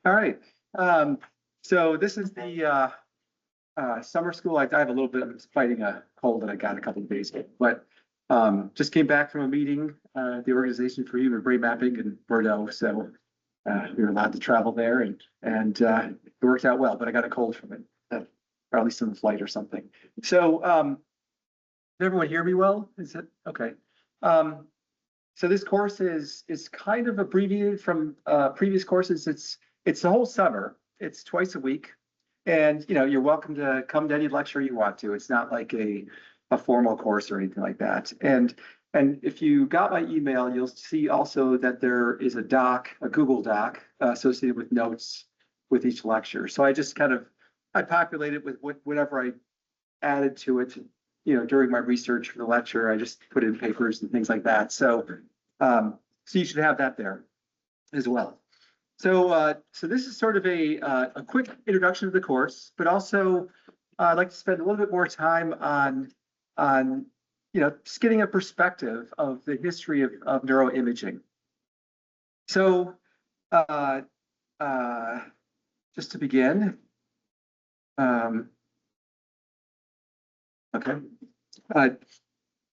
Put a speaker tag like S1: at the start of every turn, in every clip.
S1: All right. So this is the summer school. I have a little bit of fighting a cold that I got a couple of days ago, but just came back from a meeting, the Organization for Human Brain Mapping in Bordeaux. So we were allowed to travel there, and it worked out well. But I got a cold from it, or at least on the flight or something. So did everyone hear me well? Is it okay? So this course is kind of abbreviated from previous courses. It's the whole summer. It's twice a week, and you're welcome to come to any lecture you want to. It's not like a formal course or anything like that. And if you got my email, you'll see also that there is a Google Doc associated with notes with each lecture. So I just I populated with whatever I added to it. During my research for the lecture, I just put in papers and things like that. So you should have that there as well. So this is sort of a quick introduction to the course, but also I'd like to spend a little bit more time on just getting a perspective of the history of neuroimaging. So just to begin, okay.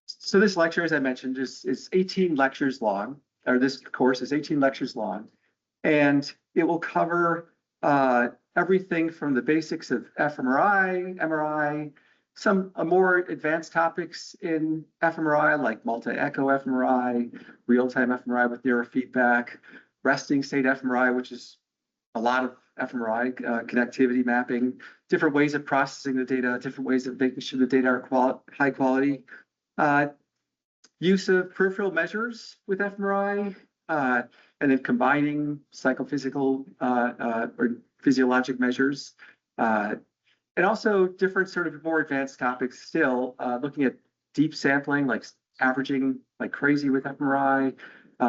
S1: So this lecture, as I mentioned, is 18 lectures long, or this course is 18 lectures long, and it will cover everything from the basics of fMRI, MRI, some more advanced topics in fMRI like multi-echo fMRI, real-time fMRI with neurofeedback, resting state fMRI, which is a lot of fMRI connectivity mapping, different ways of processing the data, different ways of making sure the data are high quality, use of peripheral measures with fMRI, and then combining psychophysical or physiologic measures, and also different sort of more advanced topics still, looking at deep sampling, like averaging like crazy with fMRI,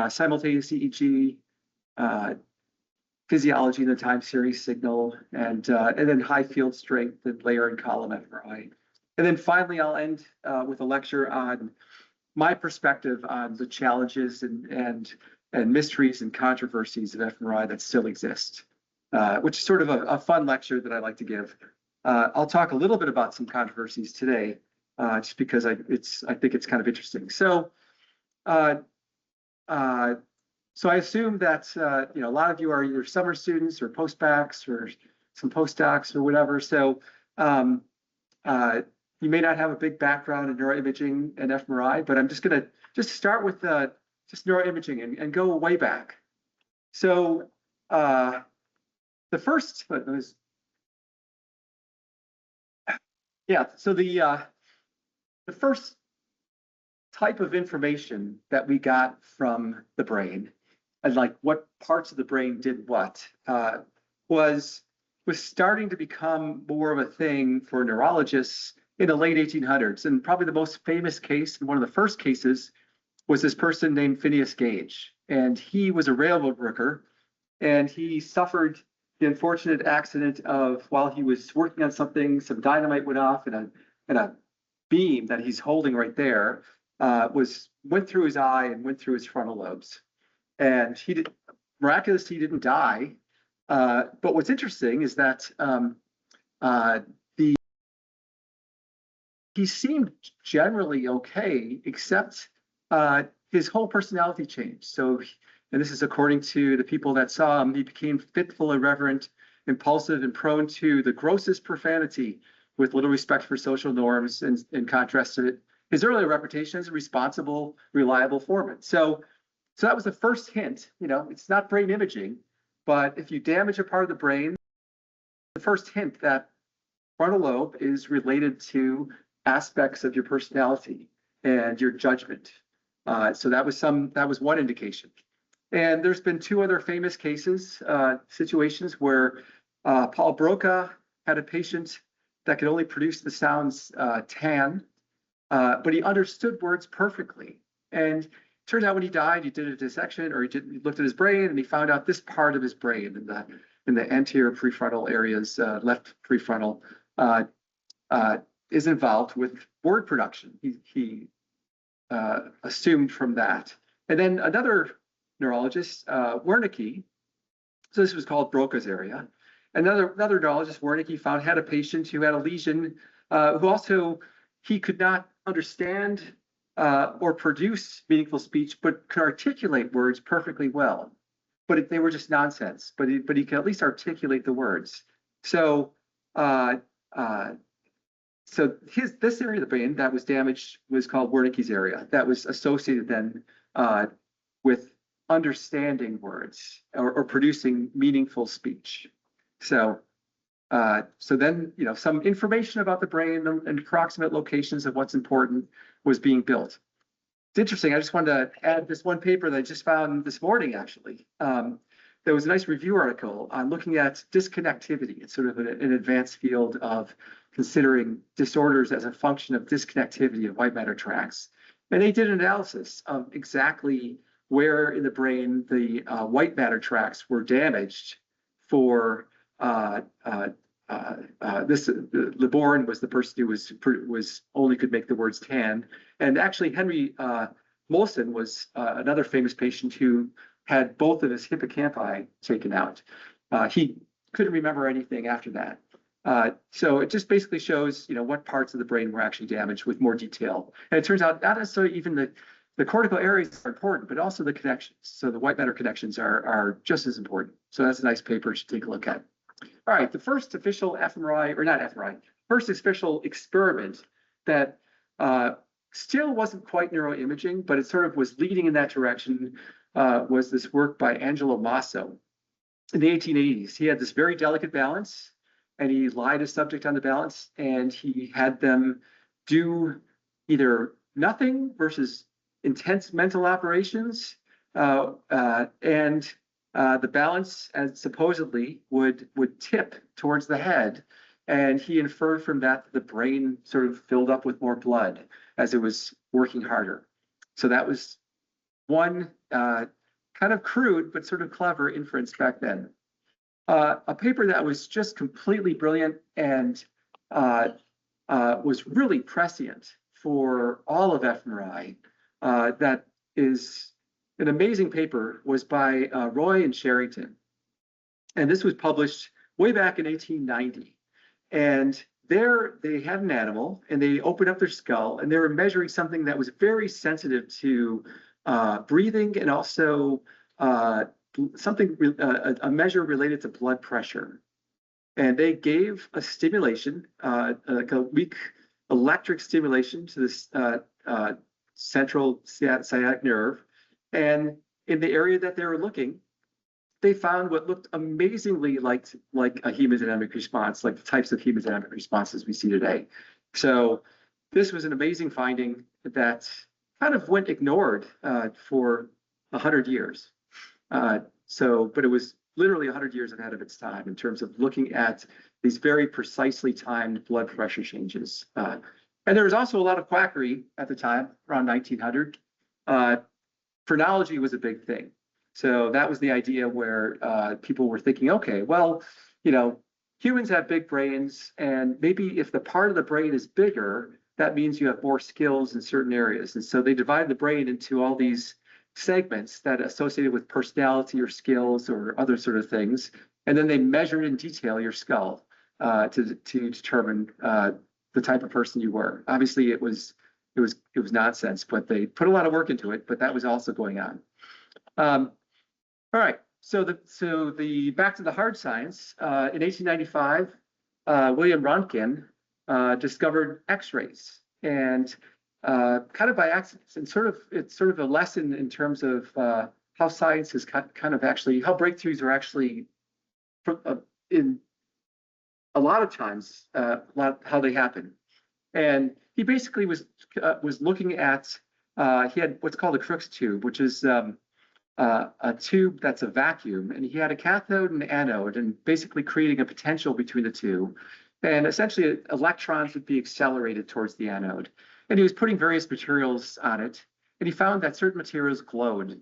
S1: simultaneous EEG, physiology in the time series signal, and then high field strength and layer and column fMRI. And then finally, I'll end with a lecture on my perspective on the challenges and mysteries and controversies of fMRI that still exist, which is sort of a fun lecture that I like to give. I'll talk a little bit about some controversies today, just because I think it's kind of interesting. So I assume that a lot of you are either summer students or postbacks or some postdocs or whatever. So you may not have a big background in neuroimaging and fMRI, but I'm just going to start with just neuroimaging and go way back. So the first was, so the first type of information that we got from the brain, and like what parts of the brain did what, was starting to become more of a thing for neurologists in the late 1800s. And probably the most famous case, and one of the first cases, was this person named Phineas Gage. And he was a railroad worker, and he suffered the unfortunate accident of, while he was working on something, some dynamite went off, and a beam that he's holding right there went through his eye and went through his frontal lobes. And miraculously, he didn't die. But what's interesting is that he seemed generally okay, except his whole personality changed. So, and this is according to the people that saw him, he became fitful, irreverent, impulsive, and prone to the grossest profanity, with little respect for social norms, in contrast to his earlier reputation as a responsible, reliable foreman. So that was the first hint. It's not brain imaging, but if you damage a part of the brain, the first hint that frontal lobe is related to aspects of your personality and your judgment. So that was one indication. And there's been two other famous cases, situations where Paul Broca had a patient that could only produce the sounds tan, but he understood words perfectly. And turns out when he died, he did a dissection, or he looked at his brain, and he found out this part of his brain in the anterior prefrontal areas, left prefrontal, is involved with word production. He assumed from that. And then another neurologist, Wernicke, So this was called Broca's area. Another neurologist, Wernicke, found had a patient who had a lesion who also he could not understand or produce meaningful speech, but could articulate words perfectly well. But they were just nonsense. But he could at least articulate the words. So this area of the brain that was damaged was called Wernicke's area. That was associated then with understanding words or producing meaningful speech. So then, some information about the brain and approximate locations of what's important was being built. It's interesting. I just wanted to add this one paper that I just found this morning, actually. There was a nice review article on looking at disconnectivity. It's sort of an advanced field of considering disorders as a function of disconnectivity of white matter tracts. And they did an analysis of exactly where in the brain the white matter tracts were damaged for Liboren was the person who was only could make the words tan. And actually Henry Molson was another famous patient who had both of his hippocampi taken out. He couldn't remember anything after that. So it just basically shows, what parts of the brain were actually damaged with more detail. And it turns out not necessarily even the cortical areas are important, but also the connections. So the white matter connections are just as important. So that's a nice paper to take a look at. All right, the first official fMRI, or not fMRI, first official experiment that still wasn't quite neuroimaging, but it sort of was leading in that direction, was this work by Angelo Masso in the 1880s. He had this very delicate balance, and he lied a subject on the balance, and he had them do either nothing versus intense mental operations, and the balance supposedly would tip towards the head, and he inferred from that the brain sort of filled up with more blood as it was working harder. So that was one kind of crude but sort of clever inference back then. A paper that was just completely brilliant and was really prescient for all of fMRI, that is an amazing paper, was by Roy and Sherrington. And this was published way back in 1890. And there they had an animal, and they opened up their skull, and they were measuring something that was very sensitive to breathing, and also a measure related to blood pressure. And they gave a stimulation, like a weak electric stimulation to this central sciatic nerve. And in the area that they were looking, they found what looked amazingly like a hemodynamic response, like the types of hemodynamic responses we see today. So this was an amazing finding that kind of went ignored for 100 years. But it was literally 100 years ahead of its time in terms of looking at these very precisely timed blood pressure changes. And there was also a lot of quackery at the time, around 1900. Phrenology was a big thing. So that was the idea where people were thinking, okay, well, humans have big brains, and maybe if the part of the brain is bigger, that means you have more skills in certain areas. And so they divided the brain into all these segments that associated with personality or skills or other sort of things. And then they measured in detail your skull to determine the type of person you were. Obviously, it was nonsense, but they put a lot of work into it. But that was also going on. All right. So the back to the hard science. In 1895, William Röntgen discovered X-rays, and kind of by accident, and it's sort of a lesson in terms of how science is kind of actually, how breakthroughs are actually in a lot of times how they happen. And he basically was looking at he had what's called a Crookes tube, which is a tube that's a vacuum, and he had a cathode and anode, and basically creating a potential between the two. And essentially, electrons would be accelerated towards the anode. And he was putting various materials on it, and he found that certain materials glowed.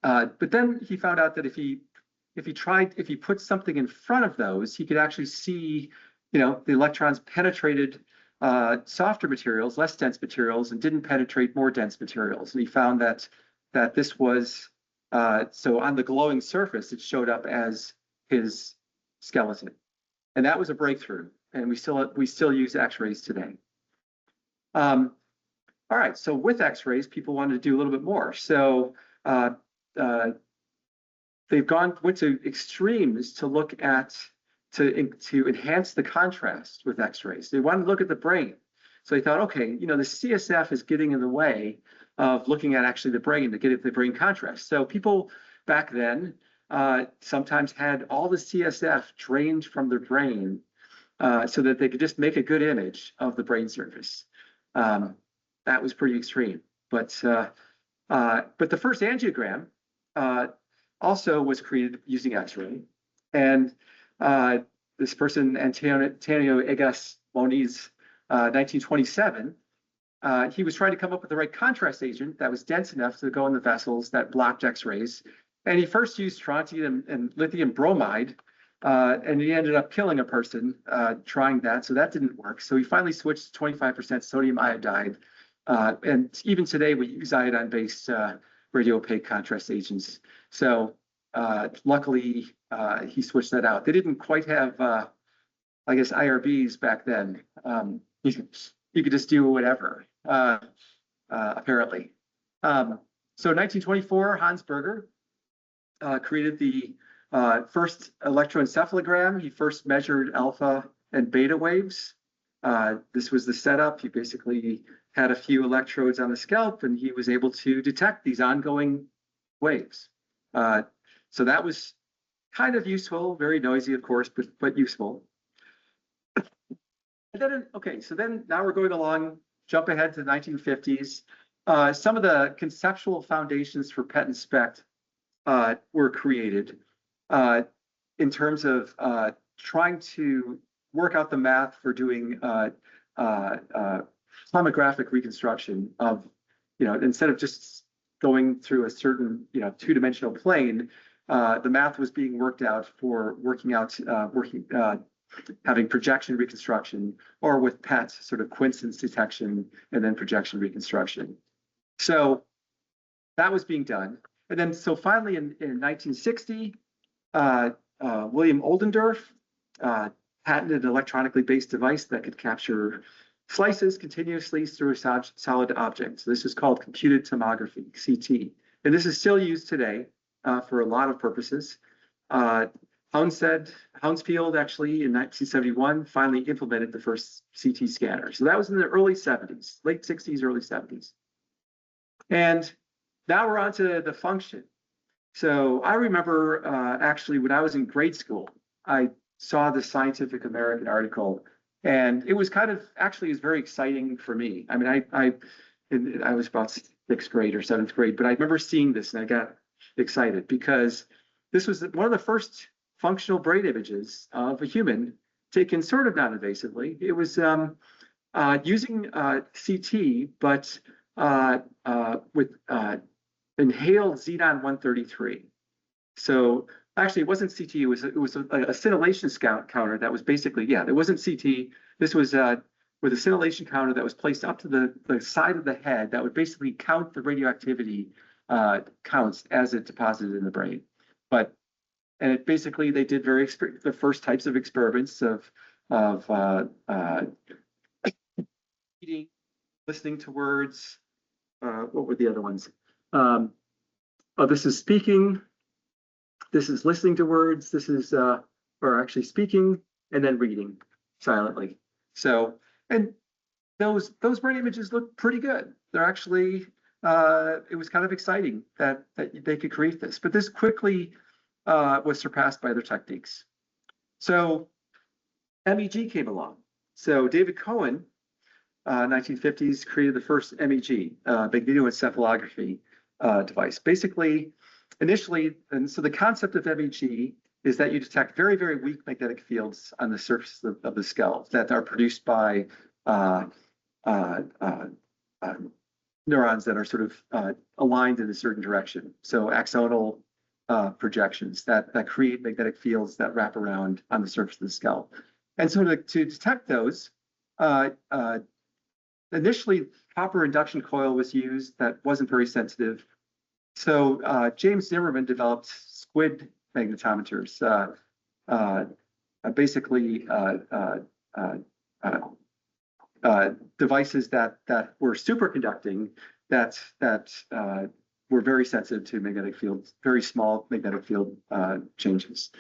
S1: But then he found out that if he put something in front of those, he could actually see, the electrons penetrated softer materials, less dense materials, and didn't penetrate more dense materials. And he found that this was So on the glowing surface, it showed up as his skeleton. And that was a breakthrough. And we still use X-rays today. All right, so with X-rays, people wanted to do a little bit more. So they've went to extremes to look at to enhance the contrast with X-rays. They wanted to look at the brain. So they thought, okay, the CSF is getting in the way of looking at actually the brain to get at the brain contrast. So people back then sometimes had all the CSF drained from their brain so that they could just make a good image of the brain surface. That was pretty extreme. But the first angiogram also was created using X-ray. And this person, Antonio Egas Moniz, 1927, he was trying to come up with the right contrast agent that was dense enough to go in the vessels that blocked X-rays. And he first used strontium and lithium bromide, and he ended up killing a person trying that. So that didn't work. So he finally switched to 25% sodium iodide. And even today, we use iodine-based radiopaque contrast agents. So luckily, he switched that out. They didn't quite have, I guess, IRBs back then. You could just do whatever, apparently. So 1924, Hans Berger created the first electroencephalogram. He first measured alpha and beta waves. This was the setup. He basically had a few electrodes on the scalp, and he was able to detect these ongoing waves. So that was kind of useful, very noisy, of course, but useful. And then, okay, so then now we're going along, jump ahead to the 1950s. Some of the conceptual foundations for PET and SPECT were created in terms of trying to work out the math for doing tomographic reconstruction of, instead of just going through a certain, two-dimensional plane, the math was being worked out for having projection reconstruction, or with PET, sort of coincidence detection and then projection reconstruction. So that was being done. And then, so finally in 1960, William Oldendorf patented an electronically based device that could capture slices continuously through a solid object. So this is called computed tomography, CT. And this is still used today for a lot of purposes. Hounsfield actually in 1971 finally implemented the first CT scanner. So that was in the early 70s, late 60s, early 70s. And now we're on to the function. So I remember actually when I was in grade school, I saw the Scientific American article, and it was kind of, actually, it was very exciting for me. I mean, I was about 6th grade or 7th grade, but I remember seeing this and I got excited because this was one of the first functional brain images of a human taken sort of non-invasively. It was using CT, but with inhaled xenon-133. So actually, it wasn't CT. It was a scintillation counter that was basically, it wasn't CT. This was with a scintillation counter that was placed up to the side of the head that would basically count the radioactivity counts as it deposited in the brain. And it basically, they did the first types of experiments of reading, listening to words. What were the other ones? This is speaking. This is listening to words. This is, or actually speaking and then reading silently. So, and those brain images look pretty good. They're actually, it was kind of exciting that they could create this, but this quickly was surpassed by other techniques. So MEG came along. So David Cohen, 1950s, created the first MEG, magnetoencephalography device. Basically, initially, and so the concept of MEG is that you detect very, very weak magnetic fields on the surface of the skull that are produced by neurons that are sort of aligned in a certain direction. So axonal projections that create magnetic fields that wrap around on the surface of the skull. And so to detect those, initially copper induction coil was used that wasn't very sensitive. James Zimmerman developed squid magnetometers, basically devices that were superconducting that were very sensitive to magnetic fields, very small magnetic field changes.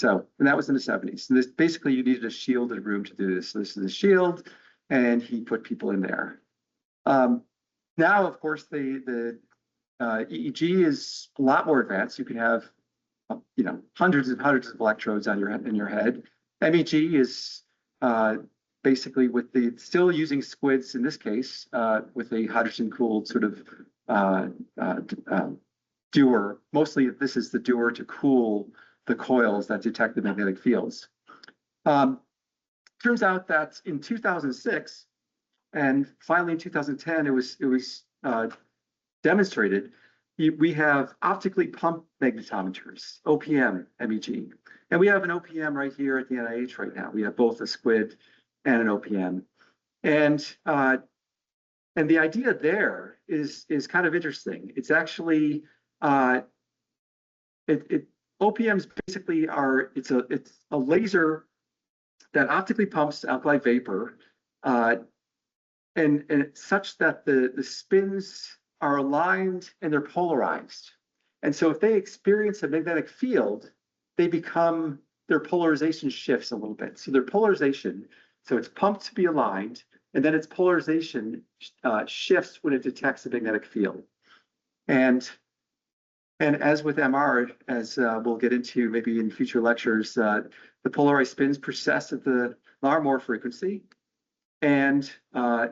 S1: And that was in the 70s. And this basically you needed a shielded room to do this. So this is a shield, and he put people in there. Now, of course, the EEG is a lot more advanced. You can have, hundreds and hundreds of electrodes on in your head. MEG is basically still using squids in this case with a hydrogen-cooled sort of dewar. Mostly, this is the dewar to cool the coils that detect the magnetic fields. Turns out that in 2006 and finally in 2010, it was demonstrated. We have optically pumped magnetometers, OPM, MEG. And we have an OPM right here at the NIH right now. We have both a squid and an OPM. And the idea there is kind of interesting. It's actually, OPMs basically it's a laser that optically pumps alkali vapor, and it's such that the spins are aligned and they're polarized. And so if they experience a magnetic field, their polarization shifts a little bit. So their polarization, so it's pumped to be aligned, and then its polarization shifts when it detects a magnetic field. And as with MR, as we'll get into maybe in future lectures, the polarized spins persist at the Larmor frequency. And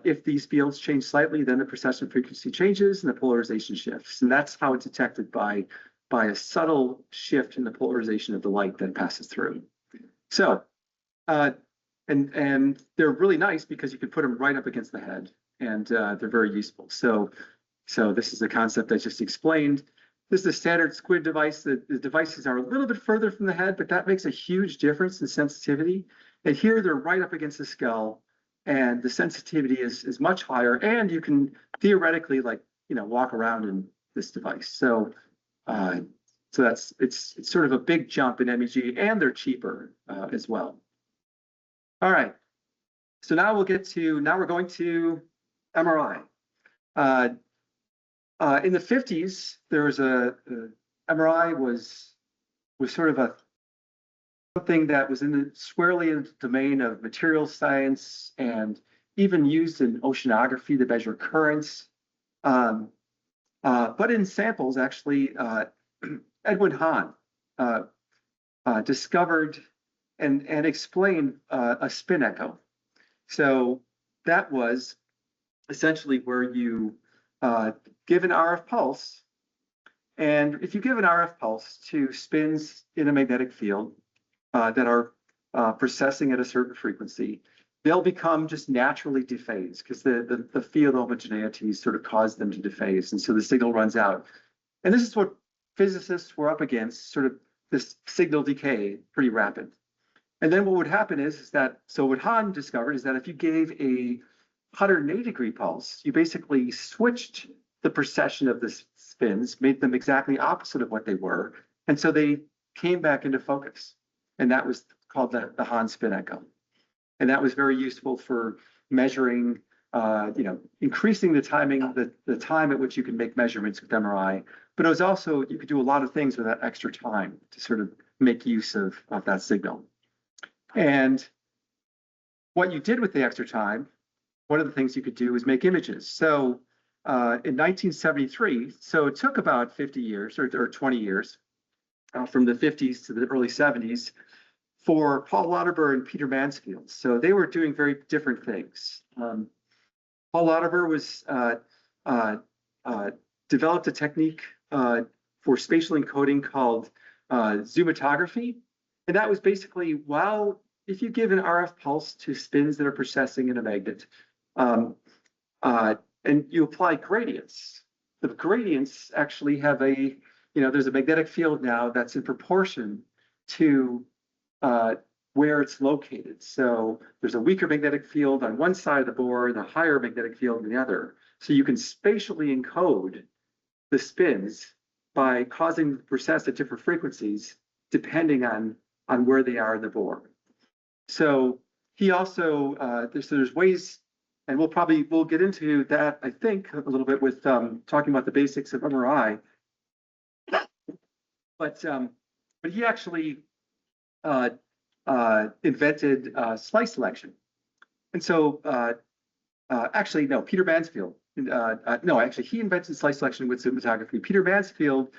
S1: if these fields change slightly, then the precession frequency changes and the polarization shifts. And that's how it's detected by a subtle shift in the polarization of the light that passes through. So, and they're really nice because you can put them right up against the head, and they're very useful. So this is the concept I just explained. This is a standard squid device. The devices are a little bit further from the head, but that makes a huge difference in sensitivity. And here they're right up against the skull, and the sensitivity is much higher. And you can theoretically, walk around in this device. So it's sort of a big jump in MEG, and they're cheaper as well. All right. So now we're going to MRI. In the 50s, there was MRI was sort of something that was squarely in the domain of materials science and even used in oceanography to measure currents. But in samples, actually, Edwin Hahn discovered and explained a spin echo. So that was essentially where you give an RF pulse, and if you give an RF pulse to spins in a magnetic field that are processing at a certain frequency, they'll become just naturally dephased because the field homogeneities sort of cause them to dephase, and so the signal runs out. And this is what physicists were up against, sort of this signal decay, pretty rapid. And then what would happen is that, so what Hahn discovered is that if you gave a 180-degree pulse, you basically switched the precession of the spins, made them exactly opposite of what they were, and so they came back into focus. And that was called the Hahn spin echo. And that was very useful for measuring, increasing the timing, the time at which you can make measurements with MRI. But it was also, you could do a lot of things with that extra time to sort of make use of that signal. And what you did with the extra time, one of the things you could do is make images. So in 1973, so it took about 50 years or 20 years from the 50s to the early 70s for Paul Lauterbur and Peter Mansfield. So they were doing very different things. Paul Lauterbur developed a technique for spatial encoding called zoomatography. And that was basically, if you give an RF pulse to spins that are processing in a magnet, and you apply gradients, the gradients actually have there's a magnetic field now that's in proportion to where it's located. So there's a weaker magnetic field on one side of the board, a higher magnetic field on the other. So you can spatially encode the spins by causing them to process at different frequencies depending on where they are in the bore. So he also there's ways, and we'll get into that, I think, a little bit with talking about the basics of MRI. But he actually invented slice selection. And so actually, no, Peter Mansfield. No, actually, he invented slice selection with zoomotography. Peter Mansfield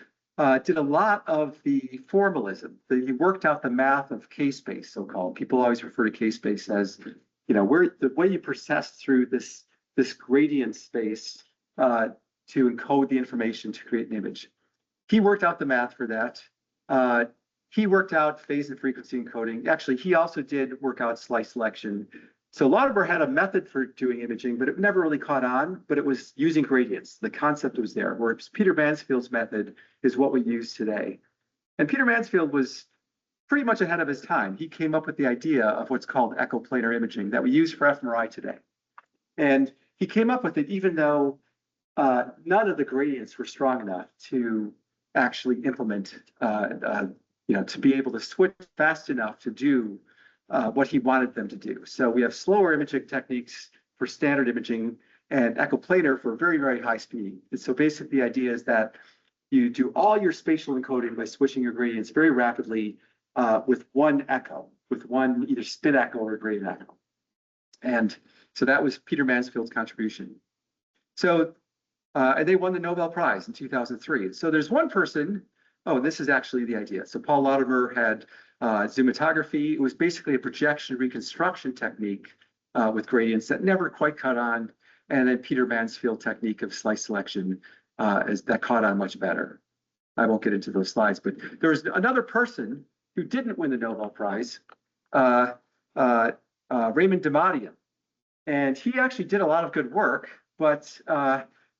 S1: did a lot of the formalism. He worked out the math of K-space, so-called. People always refer to K-space as, where the way you process through this gradient space to encode the information to create an image. He worked out the math for that. He worked out phase and frequency encoding. Actually, he also did work out slice selection. So Lauterbur had a method for doing imaging, but it never really caught on, but it was using gradients. The concept was there, whereas Peter Mansfield's method is what we use today. And Peter Mansfield was pretty much ahead of his time. He came up with the idea of what's called echoplanar imaging that we use for fMRI today. And he came up with it even though none of the gradients were strong enough to actually implement, to be able to switch fast enough to do what he wanted them to do. So we have slower imaging techniques for standard imaging and echoplanar for very, very high speed. And so basically the idea is that you do all your spatial encoding by switching your gradients very rapidly with one echo, with one either spin echo or gradient echo. And so that was Peter Mansfield's contribution. So, and they won the Nobel Prize in 2003. So there's one person, this is actually the idea. So Paul Lauterbur had zoomotography. It was basically a projection reconstruction technique with gradients that never quite caught on. And then Peter Mansfield technique of slice selection that caught on much better. I won't get into those slides, but there was another person who didn't win the Nobel Prize, Raymond Damadian. And he actually did a lot of good work, but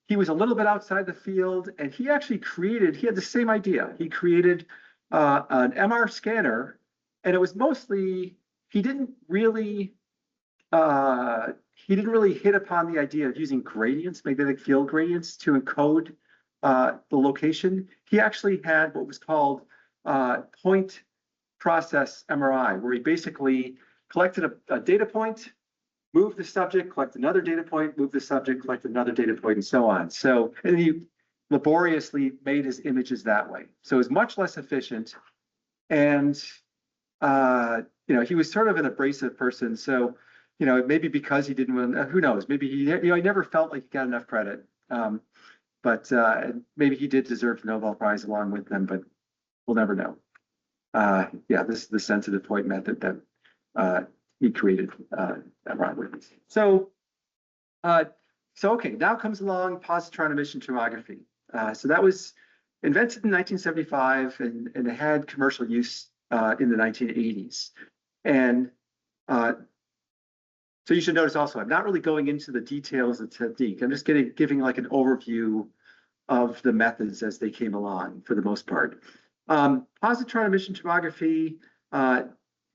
S1: he was a little bit outside the field, and he actually he had the same idea. He created an MR scanner, and it was mostly, he didn't really hit upon the idea of using gradients, magnetic field gradients, to encode the location. He actually had what was called point process MRI, where he basically collected a data point, moved the subject, collect another data point, move the subject, collect another data point, and so on. So, and he laboriously made his images that way. So it was much less efficient. And, he was sort of an abrasive person. So, maybe because he didn't win, who knows, maybe he never felt like he got enough credit. But maybe he did deserve the Nobel Prize along with them, but we'll never know. This is the sensitive point method that he created MRI with. So okay, now comes along positron emission tomography. So that was invented in 1975 and it had commercial use in the 1980s. And so you should notice also, I'm not really going into the details of the technique. I'm just giving like an overview of the methods as they came along for the most part. Positron emission tomography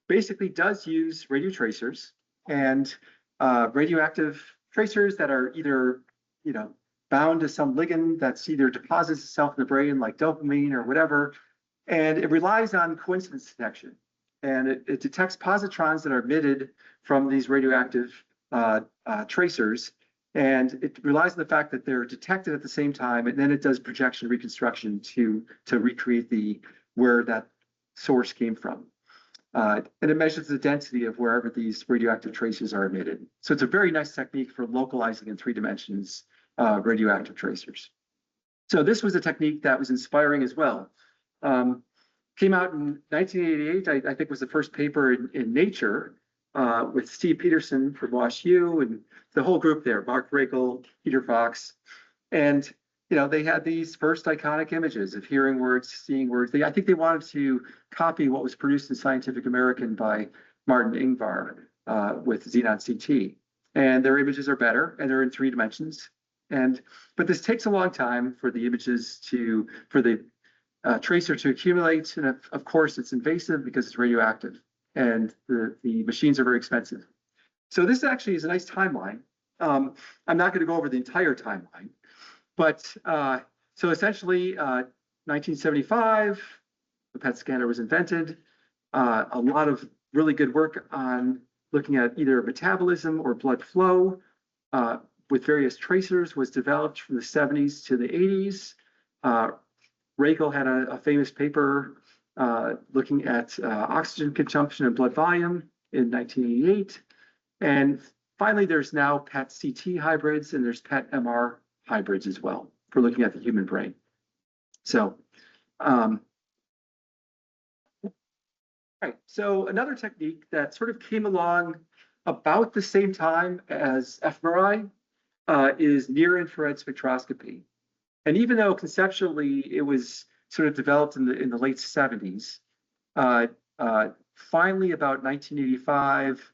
S1: basically does use radio tracers and radioactive tracers that are either, bound to some ligand that's either deposits itself in the brain like dopamine or whatever, and it relies on coincidence detection. And it detects positrons that are emitted from these radioactive tracers, and it relies on the fact that they're detected at the same time, and then it does projection reconstruction to recreate where that source came from. And it measures the density of wherever these radioactive traces are emitted. So it's a very nice technique for localizing in 3 dimensions radioactive tracers. So this was a technique that was inspiring as well. Came out in 1988, I think was the first paper in Nature with Steve Peterson from WashU and the whole group there, Mark Rakel, Peter Fox. And, they had these first iconic images of hearing words, seeing words. I think they wanted to copy what was produced in Scientific American by Martin Ingvar with Xenon CT. And their images are better and they're in 3 dimensions. But this takes a long time for the images for the tracer to accumulate, and of course it's invasive because it's radioactive, and the machines are very expensive. So this actually is a nice timeline. I'm not going to go over the entire timeline, but so essentially 1975, the PET scanner was invented. A lot of really good work on looking at either metabolism or blood flow with various tracers was developed from the 70s to the 80s. Reichl had a famous paper looking at oxygen consumption and blood volume in 1988. And finally, there's now PET-CT hybrids and there's PET-MR hybrids as well for looking at the human brain. So, right. So another technique that sort of came along about the same time as fMRI is near-infrared spectroscopy. And even though conceptually it was sort of developed in the late 70s, finally about 1985,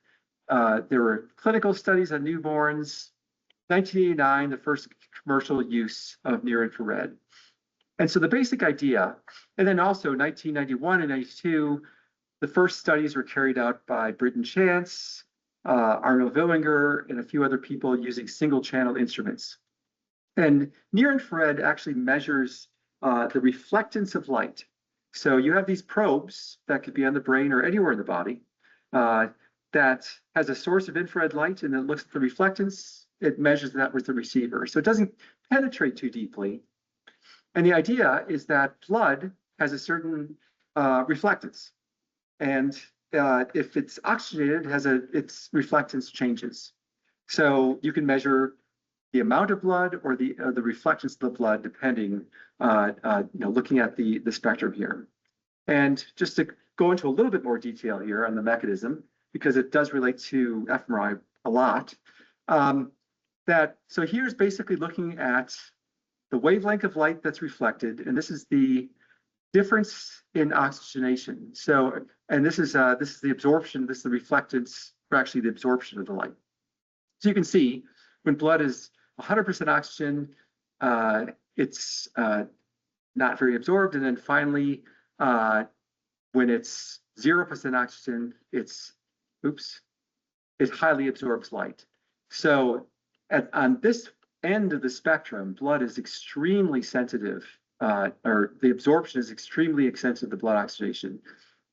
S1: there were clinical studies on newborns. 1989, the first commercial use of near-infrared. And so the basic idea, and then also 1991 and 92, the first studies were carried out by Britton Chance, Arnold Willinger, and a few other people using single-channel instruments. And near-infrared actually measures the reflectance of light. So you have these probes that could be on the brain or anywhere in the body that has a source of infrared light, and it looks at the reflectance. It measures that with the receiver. So it doesn't penetrate too deeply. And the idea is that blood has a certain reflectance. And if it's oxygenated, its reflectance changes. So you can measure the amount of blood or the reflectance of the blood, depending, looking at the spectrum here. And just to go into a little bit more detail here on the mechanism, because it does relate to fMRI a lot. So here's basically looking at the wavelength of light that's reflected, and this is the difference in oxygenation. So, and this is the absorption, this is the reflectance, or actually the absorption of the light. So you can see when blood is 100% oxygen, it's not very absorbed, and then finally, when it's 0% oxygen, it highly absorbs light. So on this end of the spectrum, blood is extremely sensitive, or the absorption is extremely sensitive to blood oxidation.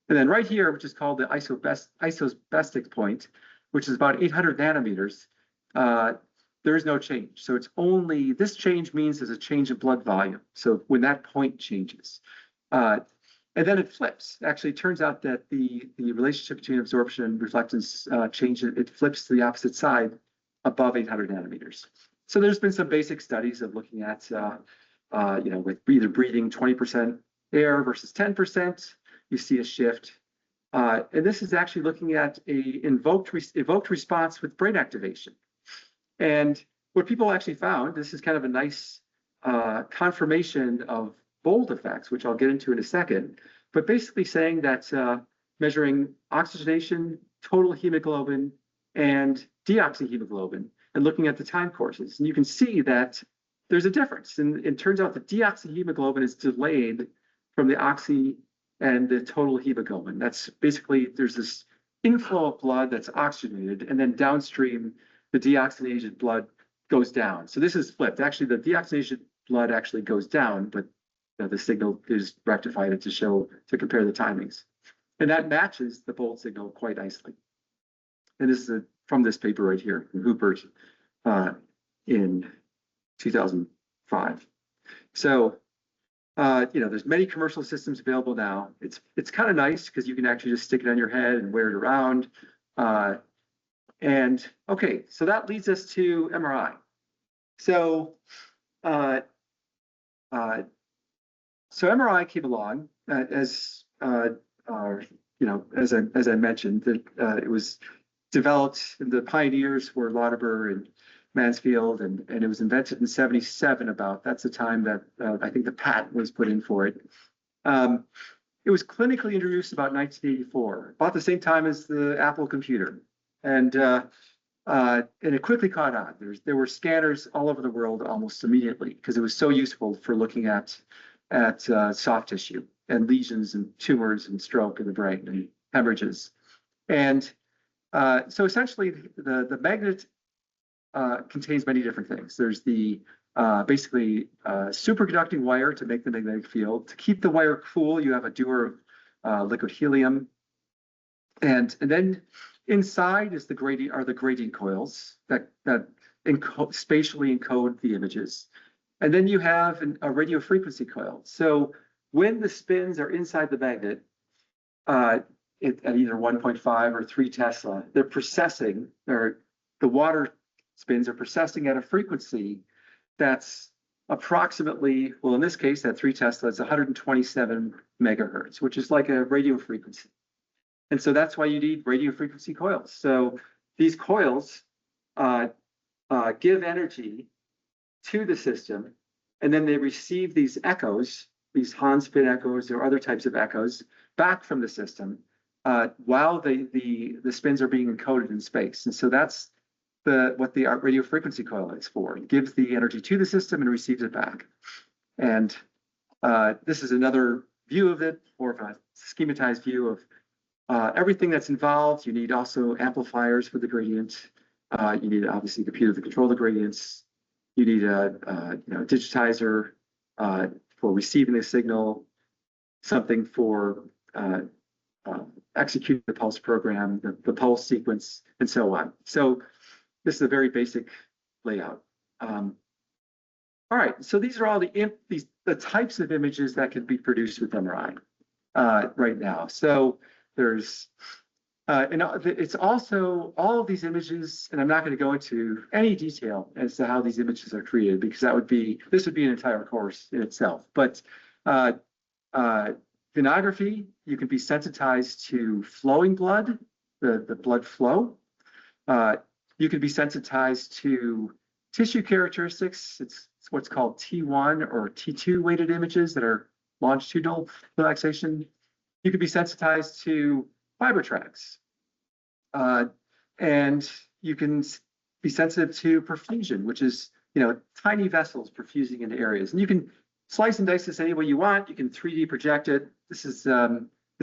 S1: And then right here, which is called the isosbestic point, which is about 800 nanometers, there is no change. So it's only, this change means there's a change in blood volume. So when that point changes, and then it flips. Actually, it turns out that the relationship between absorption and reflectance changes. It flips to the opposite side above 800 nanometers. So there's been some basic studies of looking at, with either breathing 20% air versus 10%, you see a shift. And this is actually looking at a evoked response with brain activation. And what people actually found, this is kind of a nice confirmation of bold effects, which I'll get into in a second, but basically saying that measuring oxygenation, total hemoglobin, and deoxyhemoglobin, and looking at the time courses. And you can see that there's a difference. And it turns out the deoxyhemoglobin is delayed from the oxy and the total hemoglobin. That's basically, there's this inflow of blood that's oxygenated, and then downstream, the deoxygenated blood goes down. So this is flipped. Actually, the deoxygenated blood actually goes down, but the signal is rectified to compare the timings. And that matches the bold signal quite nicely. And this is from this paper right here from Hubert in 2005. So, there's many commercial systems available now. It's kind of nice because you can actually just stick it on your head and wear it around. And okay, so that leads us to MRI. So, so MRI came along as I mentioned, that it was developed. The pioneers were Lauterbur and Mansfield, and it was invented in '77. That's the time that I think the patent was put in for it. It was clinically introduced about 1984, about the same time as the Apple computer, and it quickly caught on. There were scanners all over the world almost immediately because it was so useful for looking at soft tissue and lesions and tumors and stroke in the brain and hemorrhages. And so essentially the magnet contains many different things. There's the basically a superconducting wire to make the magnetic field. To keep the wire cool, you have a dewar of liquid helium. And then inside is the gradient coils that spatially encode the images. And then you have a radio frequency coil. So when the spins are inside the magnet at either 1.5 or 3 Tesla, they're processing, or the water spins are processing at a frequency that's approximately, well, in this case, at 3 Tesla, it's 127 megahertz, which is like a radio frequency. And so that's why you need radio frequency coils. So these coils give energy to the system, and then they receive these echoes, these Hahn spin echoes or other types of echoes, back from the system while the spins are being encoded in space. And so that's what the radio frequency coil is for. It gives the energy to the system and receives it back. And this is another view of it, or a schematized view of everything that's involved. You need also amplifiers for the gradient. You need obviously a computer to control the gradients. You need a digitizer for receiving the signal, something for executing the pulse program, the pulse sequence, and so on. So this is a very basic layout. All right, so these are all the types of images that can be produced with MRI right now. So there's and it's also all of these images, and I'm not going to go into any detail as to how these images are created, because this would be an entire course in itself. But venography, you can be sensitized to flowing blood, the blood flow. You can be sensitized to tissue characteristics. It's what's called T1 or T2 weighted images that are longitudinal relaxation. You can be sensitized to fiber tracts. And you can be sensitive to perfusion, which is, tiny vessels perfusing into areas. And you can slice and dice this any way you want. You can 3D project it. This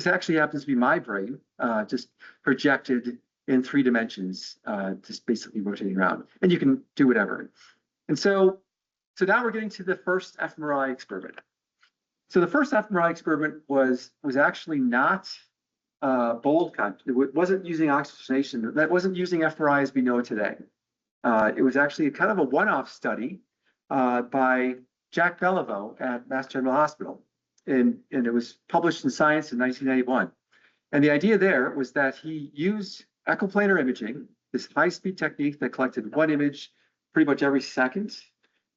S1: actually happens to be my brain, just projected in 3 dimensions, just basically rotating around. And you can do whatever. And so now we're getting to the first fMRI experiment. So the first fMRI experiment was actually not bold content. It wasn't using oxygenation. That wasn't using fMRI as we know it today. It was actually kind of a one-off study by Jack Beliveau at Mass General Hospital. And it was published in Science in 1991. And the idea there was that he used echoplanar imaging, this high-speed technique that collected one image pretty much every second.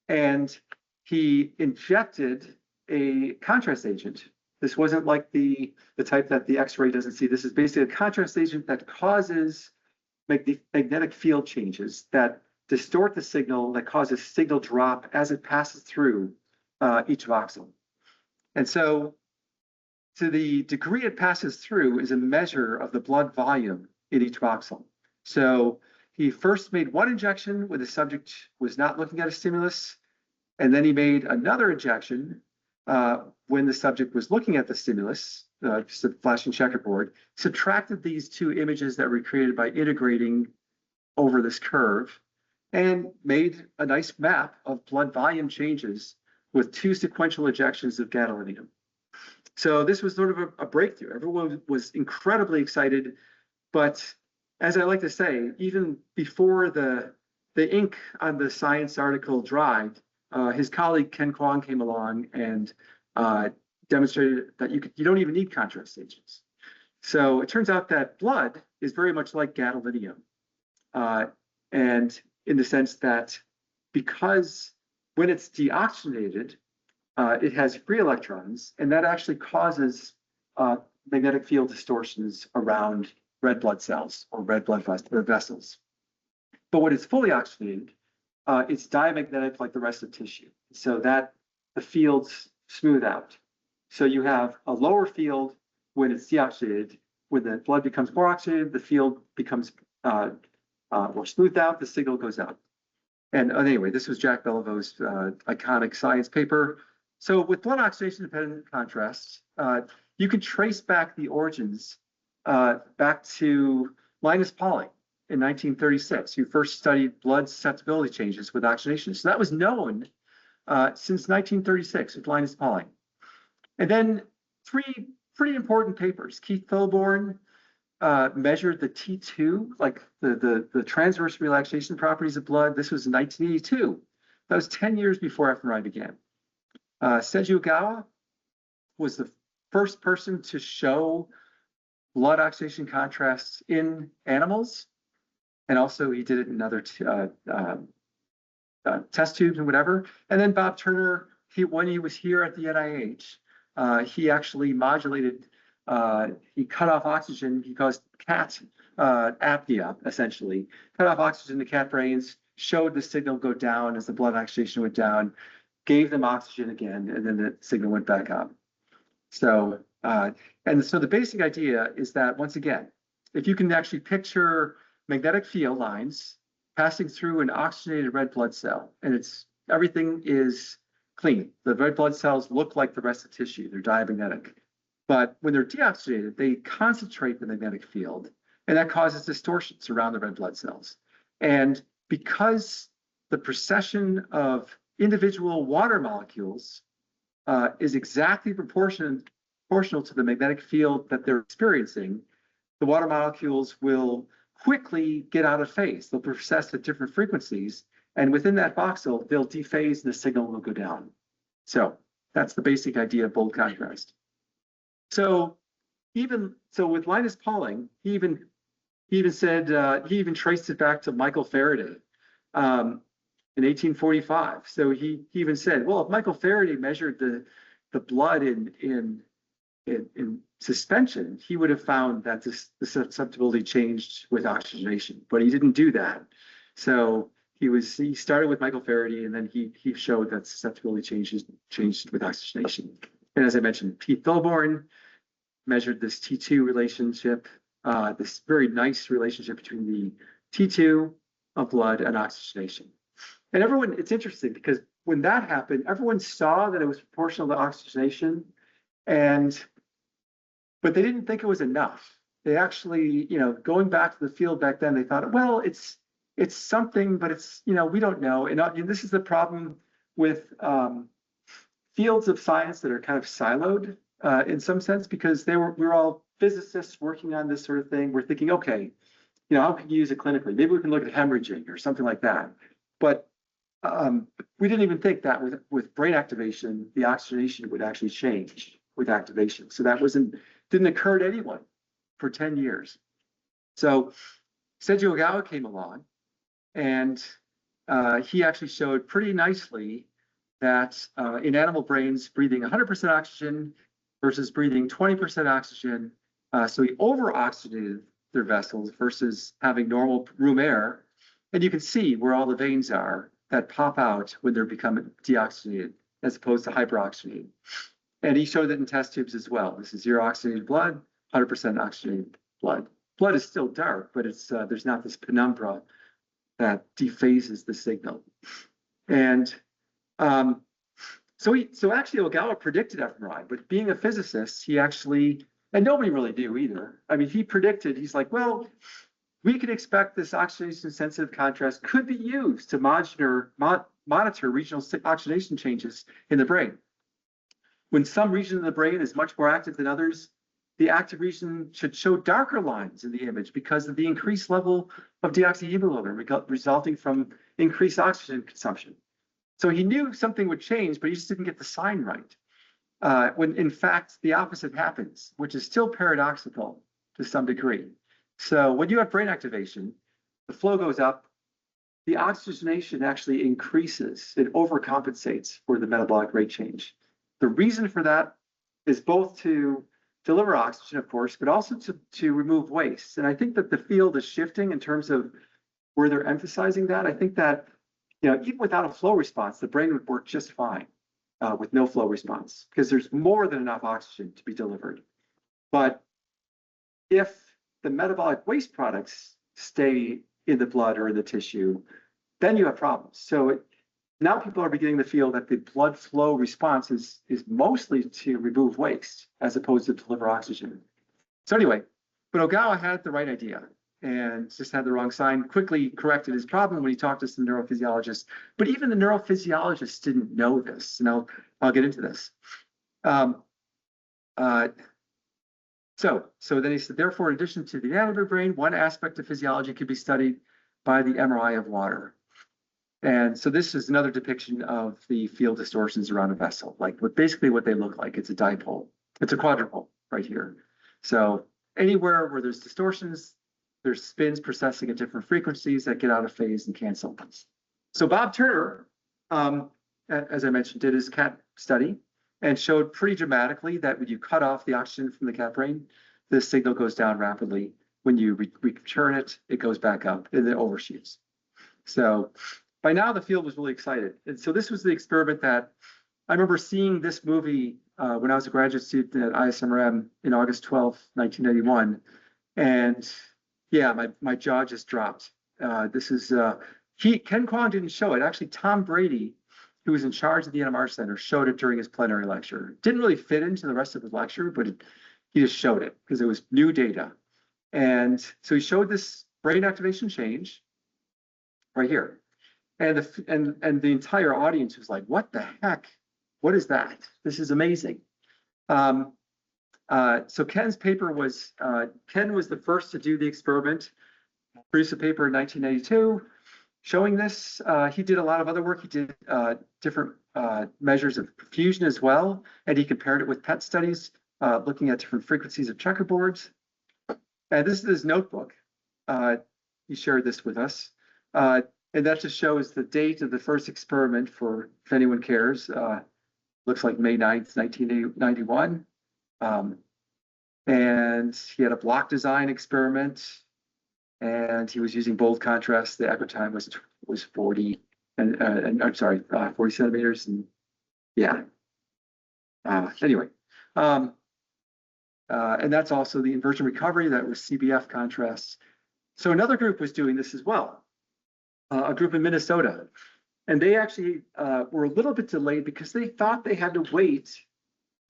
S1: And he injected a contrast agent. This wasn't like the type that the X-ray doesn't see. This is basically a contrast agent that causes magnetic field changes that distort the signal, that causes signal drop as it passes through each voxel. And so to the degree it passes through is a measure of the blood volume in each voxel. So he first made one injection when the subject was not looking at a stimulus, and then he made another injection when the subject was looking at the stimulus, just a flashing checkerboard, subtracted these 2 images that were created by integrating over this curve, and made a nice map of blood volume changes with 2 sequential injections of gadolinium. So this was sort of a breakthrough. Everyone was incredibly excited, but as I like to say, even before the ink on the Science article dried, his colleague Ken Kwong came along and demonstrated that you don't even need contrast agents. So it turns out that blood is very much like gadolinium, and in the sense that because when it's deoxygenated, it has free electrons, and that actually causes magnetic field distortions around red blood cells or red blood vessels. But when it's fully oxygenated, it's diamagnetic like the rest of tissue, so that the fields smooth out. So you have a lower field when it's deoxygenated. When the blood becomes more oxygenated, the field becomes more smoothed out, the signal goes out. And anyway, this was Jack Beleveu's iconic Science paper. So with blood oxidation-dependent contrast, you can trace back the origins back to Linus Pauling in 1936, who first studied blood susceptibility changes with oxygenation. So that was known since 1936 with Linus Pauling. And then three pretty important papers. Keith Philborn measured the T2, like the transverse relaxation properties of blood. This was in 1982. That was 10 years before fMRI began. Seiji Ogawa was the first person to show blood oxidation contrasts in animals. And also he did it in other test tubes and whatever. And then Bob Turner, when he was here at the NIH, he actually modulated, he cut off oxygen. He caused cat apnea, essentially. Cut off oxygen to cat brains, showed the signal go down as the blood oxidation went down, gave them oxygen again, and then the signal went back up. So, and so the basic idea is that, once again, if you can actually picture magnetic field lines passing through an oxygenated red blood cell, and everything is clean. The red blood cells look like the rest of the tissue. They're diamagnetic. But when they're deoxygenated, they concentrate the magnetic field, and that causes distortions around the red blood cells. And because the precession of individual water molecules is exactly proportional to the magnetic field that they're experiencing, the water molecules will quickly get out of phase. They'll precess at different frequencies, and within that voxel, they'll dephase and the signal will go down. So that's the basic idea of bold contrast. So with Linus Pauling, he even said, he even traced it back to Michael Faraday in 1845. So he even said, well, if Michael Faraday measured the blood in suspension, he would have found that the susceptibility changed with oxygenation, but he didn't do that. So he started with Michael Faraday, and then he showed that susceptibility changed with oxygenation. And as I mentioned, Keith Philborn measured this T2 relationship, this very nice relationship between the T2 of blood and oxygenation. And it's interesting because when that happened, everyone saw that it was proportional to oxygenation, but they didn't think it was enough. They actually, going back to the field back then, they thought, well, it's something, but it's, we don't know. And this is the problem with fields of science that are kind of siloed in some sense, because we're all physicists working on this sort of thing. We're thinking, okay, how can you use it clinically? Maybe we can look at hemorrhaging or something like that. But we didn't even think that with brain activation, the oxygenation would actually change with activation. So that didn't occur to anyone for 10 years. So Seiji Ogawa came along, and he actually showed pretty nicely that in animal brains, breathing 100% oxygen versus breathing 20% oxygen, so he over-oxygenated their vessels versus having normal room air. And you can see where all the veins are that pop out when they're becoming deoxygenated as opposed to hyperoxygenated. And he showed that in test tubes as well. This is 0 oxygenated blood, 100% oxygenated blood. Blood is still dark, but there's not this penumbra that dephases the signal. And so actually Ogawa predicted fMRI, but being a physicist, he actually, and nobody really knew either. I mean, he's like, well, we could expect this oxidation-sensitive contrast could be used to monitor regional oxidation changes in the brain. When some region of the brain is much more active than others, the active region should show darker lines in the image because of the increased level of deoxyhemoglobin resulting from increased oxygen consumption. So he knew something would change, but he just didn't get the sign right. When in fact, the opposite happens, which is still paradoxical to some degree. So when you have brain activation, the flow goes up, the oxygenation actually increases. It overcompensates for the metabolic rate change. The reason for that is both to deliver oxygen, of course, but also to remove waste. And I think that the field is shifting in terms of where they're emphasizing that. I think that, even without a flow response, the brain would work just fine with no flow response because there's more than enough oxygen to be delivered. But if the metabolic waste products stay in the blood or in the tissue, then you have problems. So now people are beginning to feel that the blood flow response is mostly to remove waste as opposed to deliver oxygen. So anyway, but Ogawa had the right idea. and just had the wrong sign, quickly corrected his problem when he talked to some neurophysiologists. But even the neurophysiologists didn't know this, and I'll get into this. So then he said, therefore, in addition to the anatomy of the brain, one aspect of physiology could be studied by the MRI of water. And so this is another depiction of the field distortions around a vessel, like basically what they look like. It's a dipole. It's a quadrupole right here. So anywhere where there's distortions, there's spins processing at different frequencies that get out of phase and cancel. So Bob Turner, as I mentioned, did his cat study and showed pretty dramatically that when you cut off the oxygen from the cat brain, the signal goes down rapidly. When you return it, it goes back up and it overshoots. So by now the field was really excited. And so this was the experiment that I remember seeing this movie when I was a graduate student at ISMRM in August 12th, 1991. And yeah, my jaw just dropped. This is, Ken Kwong didn't show it. Actually, Tom Brady, who was in charge of the NMR Center, showed it during his plenary lecture. Didn't really fit into the rest of his lecture, but he just showed it because it was new data. And so he showed this brain activation change right here. And the entire audience was like, what the heck? What is that? This is amazing. So Ken's paper was, Ken was the first to do the experiment, produced a paper in 1992 showing this. He did a lot of other work. He did different measures of perfusion as well, and he compared it with PET studies, looking at different frequencies of checkerboards. And this is his notebook. He shared this with us. And that just shows the date of the first experiment for, if anyone cares, looks like May 9th, 1991. And he had a block design experiment, and he was using bold contrast. The echo time was 40, and I'm sorry, 40 centimeters. And yeah. Anyway, and that's also the inversion recovery. That was CBF contrast. So another group was doing this as well, a group in Minnesota. And they actually were a little bit delayed because they thought they had to wait.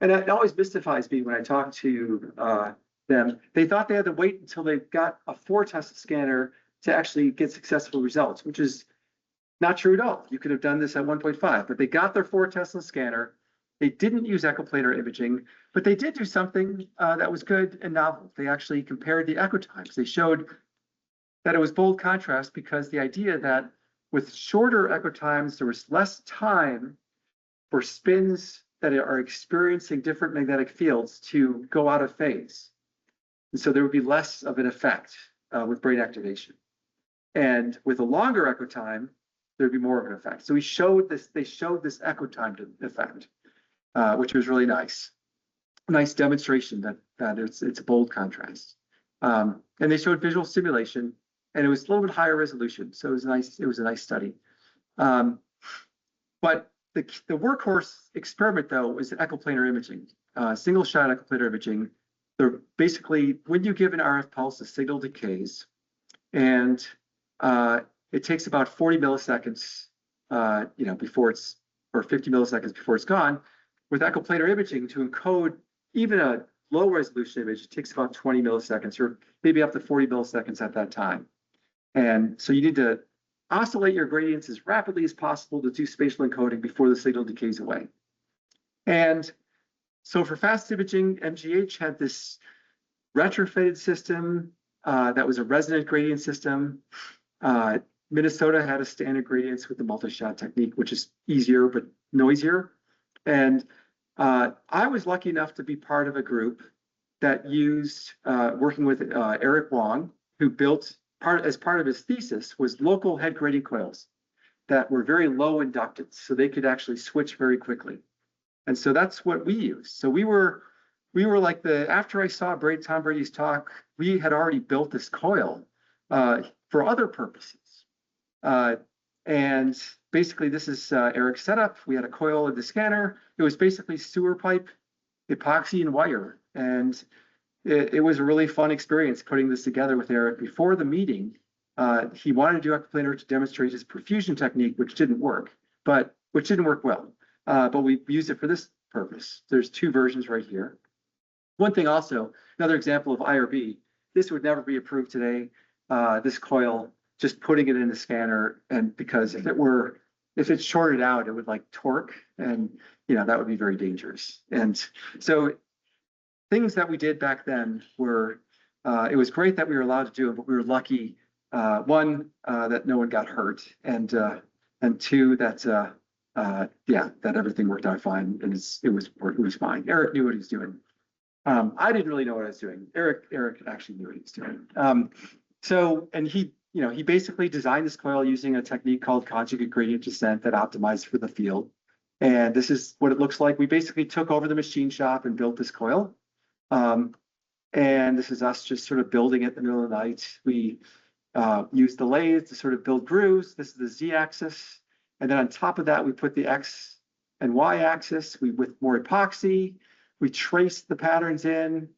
S1: And it always mystifies me when I talk to them. They thought they had to wait until they got a 4 Tesla scanner to actually get successful results, which is not true at all. You could have done this at 1.5, but they got their 4 Tesla scanner. They didn't use echoplanar imaging, but they did do something that was good and novel. They actually compared the echo times. They showed that it was bold contrast because the idea that with shorter echo times, there was less time for spins that are experiencing different magnetic fields to go out of phase. And so there would be less of an effect with brain activation. And with a longer echo time, there'd be more of an effect. So they showed this echo time effect, which was really nice. A nice demonstration that it's a bold contrast. And they showed visual stimulation, and it was a little bit higher resolution. So it was nice. It was a nice study. But the workhorse experiment, though, was echoplanar imaging, single shot echoplanar imaging. They're basically, when you give an RF pulse, the signal decays, and it takes about 40 milliseconds, before it's, or 50 milliseconds before it's gone. With echoplanar imaging, to encode even a low resolution image, it takes about 20 milliseconds, or maybe up to 40 milliseconds at that time. And so you need to oscillate your gradients as rapidly as possible to do spatial encoding before the signal decays away. And so for fast imaging, MGH had this retrofitted system that was a resonant gradient system. Minnesota had a standard gradients with the multi-shot technique, which is easier but noisier. And I was lucky enough to be part of a group that used, working with Eric Wong, who built, as part of his thesis, was local head gradient coils that were very low inductance, so they could actually switch very quickly. And so that's what we used. So we were like after I saw Tom Brady's talk, we had already built this coil for other purposes. And basically this is Eric's setup. We had a coil in the scanner. It was basically sewer pipe, epoxy, and wire. And it was a really fun experience putting this together with Eric. Before the meeting, he wanted to do echoplanar to demonstrate his perfusion technique, which didn't work well. But we used it for this purpose. There's 2 versions right here. One thing also, another example of IRB, this would never be approved today. this coil, just putting it in the scanner. And because if it shorted out, it would like torque, and that would be very dangerous. And so things that we did back then were, it was great that we were allowed to do it, but we were lucky, one, that no one got hurt, and two, that that everything worked out fine, and it was fine. Eric knew what he was doing. I didn't really know what I was doing. Eric actually knew what he was doing. And he basically designed this coil using a technique called conjugate gradient descent that optimized for the field. And this is what it looks like. We basically took over the machine shop and built this coil. And this is us just sort of building it in the middle of the night. We used the lathe to sort of build grooves. This is the Z-axis. And then on top of that, we put the X and Y-axis. With more epoxy, we traced the patterns in.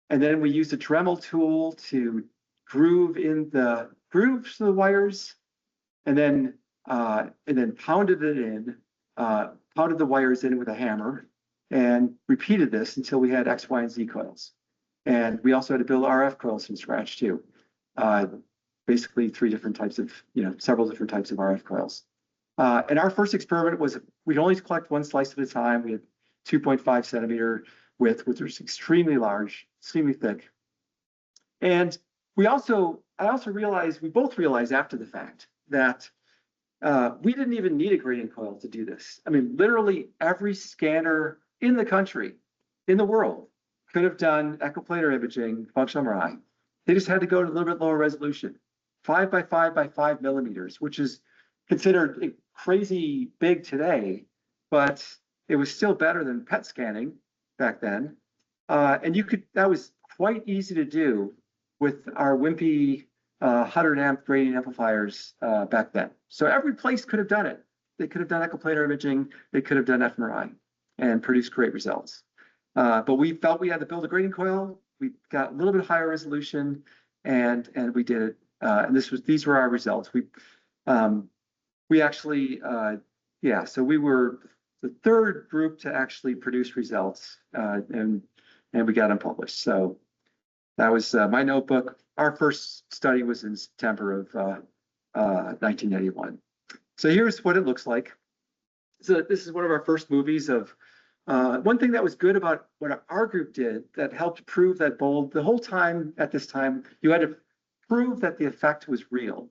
S1: And then we used a Dremel tool to groove in the grooves of the wires. And then pounded it in, pounded the wires in with a hammer, and repeated this until we had X, Y, and Z coils. And we also had to build RF coils from scratch too. Basically several different types of RF coils. And our first experiment was we'd only collect one slice at a time. We had 2.5 centimeter width, which was extremely large, extremely thick. And I also realized, we both realized after the fact that we didn't even need a gradient coil to do this. I mean, literally every scanner in the country, in the world, could have done echoplanar imaging, functional MRI. They just had to go to a little bit lower resolution, 5 by 5 by 5 millimeters, which is considered crazy big today, but it was still better than PET scanning back then. And that was quite easy to do with our wimpy 100 amp gradient amplifiers back then. So every place could have done it. They could have done echoplanar imaging, they could have done fMRI and produced great results. But we felt we had to build a gradient coil. We got a little bit higher resolution, and we did it. And these were our results. We actually, so we were the third group to actually produce results, and we got them published. So that was my notebook. Our first study was in September of 1991. So here's what it looks like. So this is one of our first movies of, one thing that was good about what our group did that helped prove that the whole time at this time, you had to prove that the effect was real.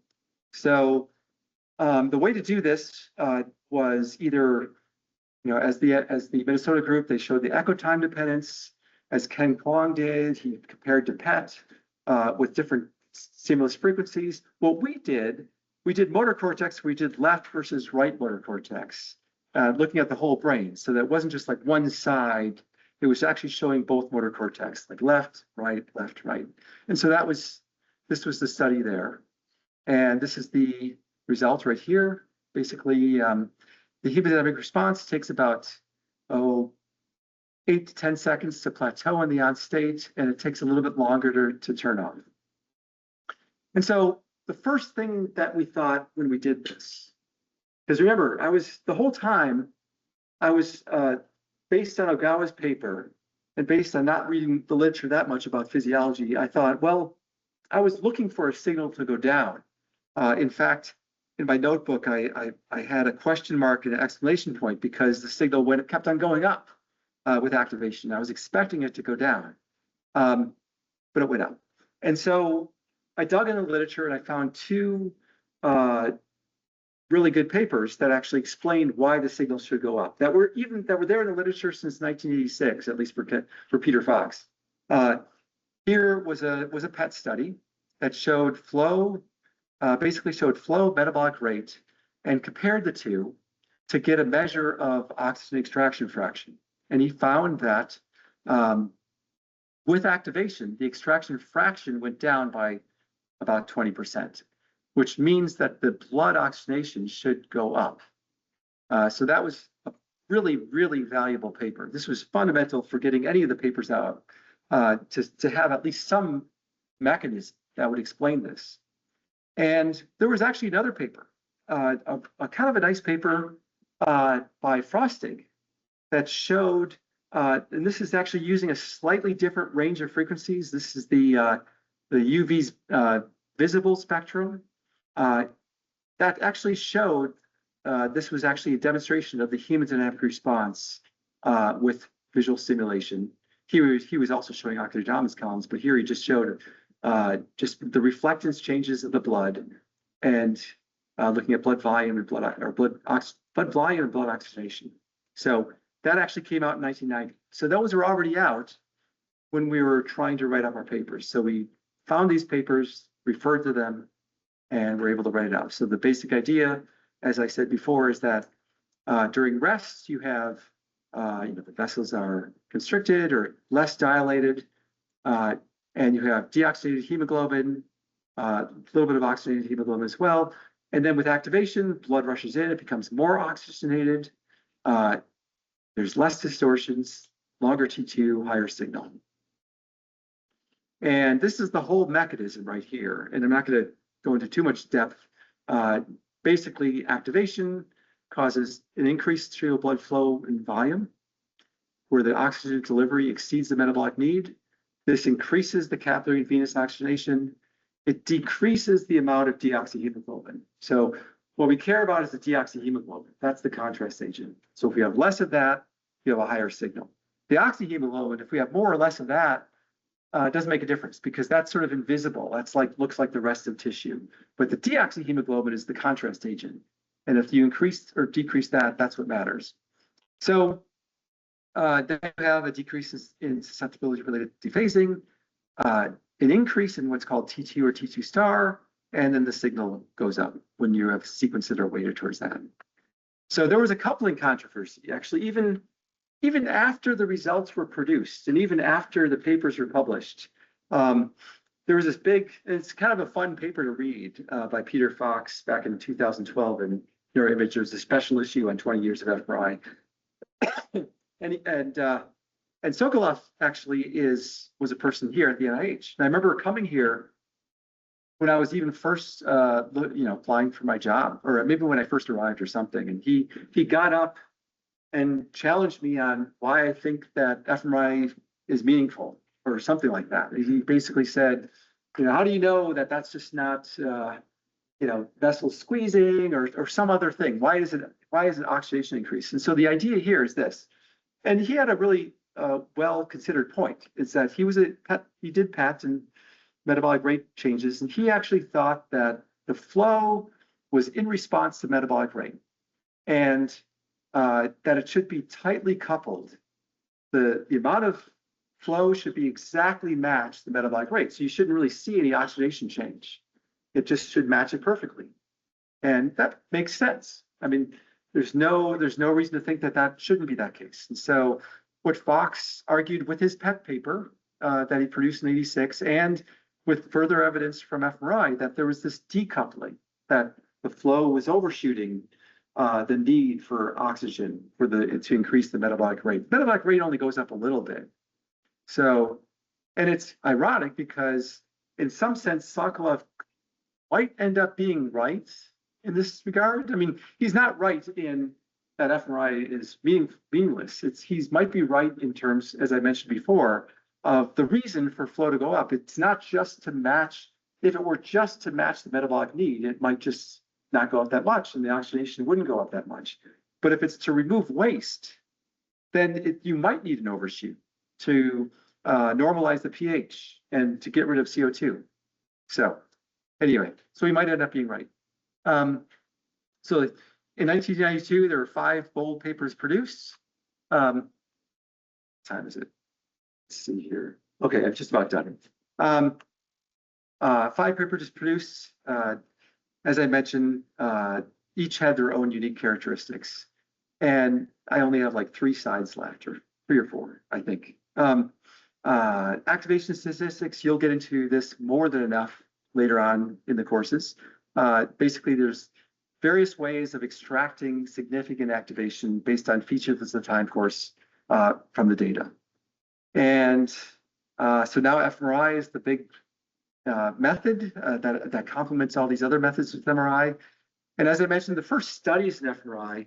S1: So the way to do this was either, as the Minnesota group, they showed the echo time dependence. As Ken Kwong did, he compared to PET with different stimulus frequencies. What we did motor cortex, we did left versus right motor cortex, looking at the whole brain. So that wasn't just like one side, it was actually showing both motor cortex, like left, right. And so this was the study there. And this is the result right here. Basically, the hemodynamic response takes about 8 to 10 seconds to plateau in the on state, and it takes a little bit longer to turn off. And so the first thing that we thought when we did this, because remember, the whole time I was based on Ogawa's paper and based on not reading the literature that much about physiology, I thought, well, I was looking for a signal to go down. In fact, in my notebook, I had a question mark and an exclamation point because the signal kept on going up with activation. I was expecting it to go down, but it went up. And so I dug in the literature and I found two really good papers that actually explained why the signal should go up, that were there in the literature since 1986, at least for Peter Fox. Here was a PET study that showed flow, metabolic rate, and compared the two to get a measure of oxygen extraction fraction. And he found that with activation, the extraction fraction went down by about 20%, which means that the blood oxygenation should go up. So that was a really, really valuable paper. This was fundamental for getting any of the papers out to have at least some mechanism that would explain this. And there was actually another paper, a kind of a nice paper by Frostig that showed, and this is actually using a slightly different range of frequencies. This is the UV's visible spectrum. That actually showed this was actually a demonstration of the hemodynamic response with visual stimulation. He was also showing oxidative dominance columns, but here he just showed just the reflectance changes of the blood and looking at blood volume and blood volume and blood oxygenation. So that actually came out in 1990. So those were already out when we were trying to write up our papers. So we found these papers, referred to them, and were able to write it out. So the basic idea, as I said before, is that during rest, you have, the vessels are constricted or less dilated, and you have deoxygenated hemoglobin, a little bit of oxygenated hemoglobin as well. And then with activation, blood rushes in, it becomes more oxygenated. There's less distortions, longer T2, higher signal. And this is the whole mechanism right here. And I'm not going to go into too much depth. Basically, activation causes an increased arterial blood flow and volume, where the oxygen delivery exceeds the metabolic need. This increases the capillary and venous oxygenation. It decreases the amount of deoxyhemoglobin. So what we care about is the deoxyhemoglobin. That's the contrast agent. So if we have less of that, you have a higher signal. The oxyhemoglobin, if we have more or less of that, it doesn't make a difference because that's sort of invisible. That's looks like the rest of tissue. But the deoxyhemoglobin is the contrast agent. And if you increase or decrease that, that's what matters. So then you have a decrease in susceptibility related to dephasing, an increase in what's called T2 or T2 star, and then the signal goes up when you have sequences that are weighted towards that. So there was a coupling controversy, actually, even after the results were produced and even after the papers were published. There was this big, it's kind of a fun paper to read by Peter Fox back in 2012 in Neuroimaging. There was a special issue on 20 years of fMRI. And Sokolov actually was a person here at the NIH. And I remember coming here when I was even first, applying for my job, or maybe when I first arrived or something. And he got up and challenged me on why I think that fMRI is meaningful or something like that. He basically said, how do you know that that's just not, vessel squeezing or some other thing? Why is it oxidation increase? And so the idea here is this, and he had a really well-considered point, is that he did PET and metabolic rate changes, and he actually thought that the flow was in response to metabolic rate, and that it should be tightly coupled. The amount of flow should be exactly match the metabolic rate. So you shouldn't really see any oxidation change. It just should match it perfectly. And that makes sense. I mean, there's no reason to think that shouldn't be that case. And so what Fox argued with his PET paper that he produced in '86, and with further evidence from fMRI, that there was this decoupling, that the flow was overshooting the need for oxygen to increase the metabolic rate. Metabolic rate only goes up a little bit. So, and it's ironic because in some sense, Sokolov might end up being right in this regard. I mean, he's not right in that fMRI is meaningless. He might be right in terms, as I mentioned before, of the reason for flow to go up. It's not just to match, if it were just to match the metabolic need, it might just not go up that much and the oxygenation wouldn't go up that much. But if it's to remove waste, then you might need an overshoot to normalize the pH and to get rid of CO2. So anyway, so we might end up being right. So in 1992, there were 5 bold papers produced. What time is it? Let's see here. Okay, I'm just about done. 5 papers produced. As I mentioned, each had their own unique characteristics. And I only have like 3 slides left, or 3 or 4, I think. Activation statistics, you'll get into this more than enough later on in the courses. Basically, there's various ways of extracting significant activation based on features of the time course from the data. And so now fMRI is the big method that complements all these other methods with MRI. And as I mentioned, the first studies in fMRI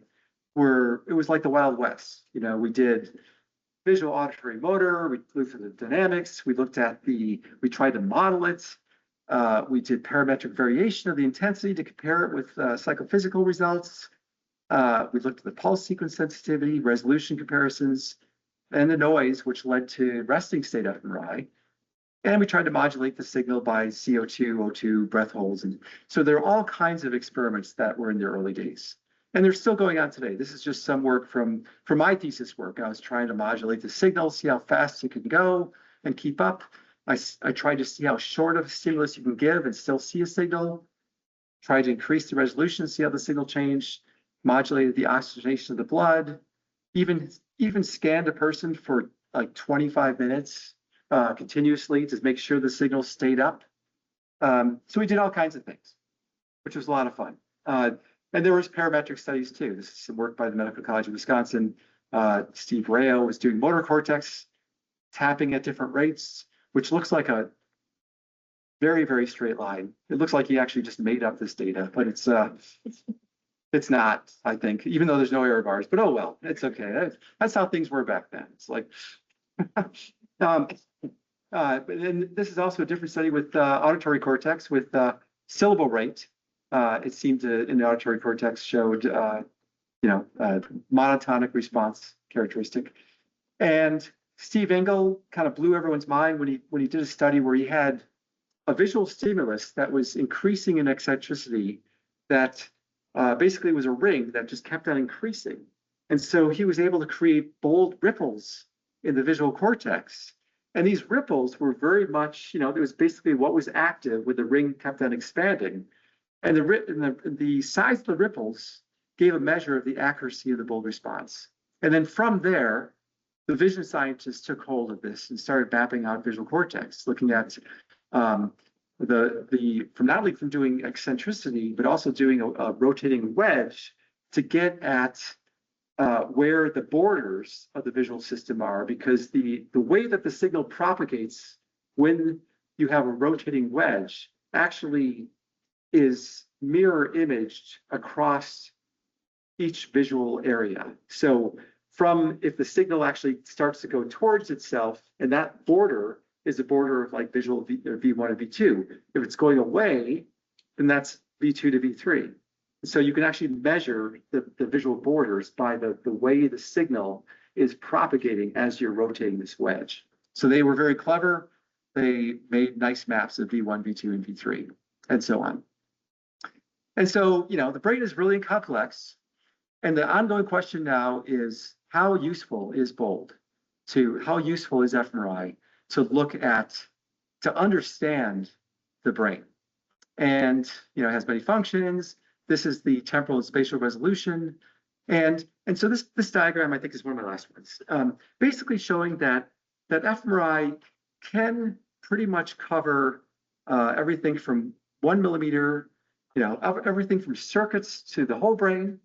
S1: it was like the Wild West. We did visual, auditory, motor, we looked at the dynamics, we tried to model it. We did parametric variation of the intensity to compare it with psychophysical results. We looked at the pulse sequence sensitivity, resolution comparisons, and the noise, which led to resting state fMRI. And we tried to modulate the signal by CO2, O2, breath holds. And so there are all kinds of experiments that were in the early days. And they're still going on today. This is just some work from my thesis work. I was trying to modulate the signal, see how fast it can go and keep up. I tried to see how short of a stimulus you can give and still see a signal. Tried to increase the resolution, see how the signal changed. Modulated the oxygenation of the blood. Even scanned a person for like 25 minutes continuously to make sure the signal stayed up. So we did all kinds of things, which was a lot of fun. And there was parametric studies too. This is some work by the Medical College of Wisconsin. Steve Rayo was doing motor cortex tapping at different rates, which looks like a very, very straight line. It looks like he actually just made up this data, but it's not, I think, even though there's no error bars, but oh well, it's okay. That's how things were back then. It's like, and this is also a different study with auditory cortex with syllable rate. It seemed to, in the auditory cortex, showed, monotonic response characteristic. And Steve Engel kind of blew everyone's mind when he did a study where he had a visual stimulus that was increasing in eccentricity that basically was a ring that just kept on increasing. And so he was able to create bold ripples in the visual cortex. And these ripples were very much, it was basically what was active when the ring kept on expanding. And the size of the ripples gave a measure of the accuracy of the bold response. And then from there, the vision scientists took hold of this and started mapping out visual cortex, looking at from not only from doing eccentricity, but also doing a rotating wedge to get at where the borders of the visual system are, because the way that the signal propagates when you have a rotating wedge actually is mirror imaged across each visual area. So if the signal actually starts to go towards itself, and that border is a border of like visual V1 and V2. If it's going away, then that's V2 to V3. So you can actually measure the visual borders by the way the signal is propagating as you're rotating this wedge. So they were very clever. They made nice maps of V1, V2, and V3, and so on. And so, the brain is really complex. And the ongoing question now is, how useful is BOLD? How useful is fMRI to look at, to understand the brain? And, it has many functions. This is the temporal and spatial resolution. And so this diagram, I think, is one of my last ones, basically showing that fMRI can pretty much cover everything from 1 millimeter, everything from circuits to the whole brain,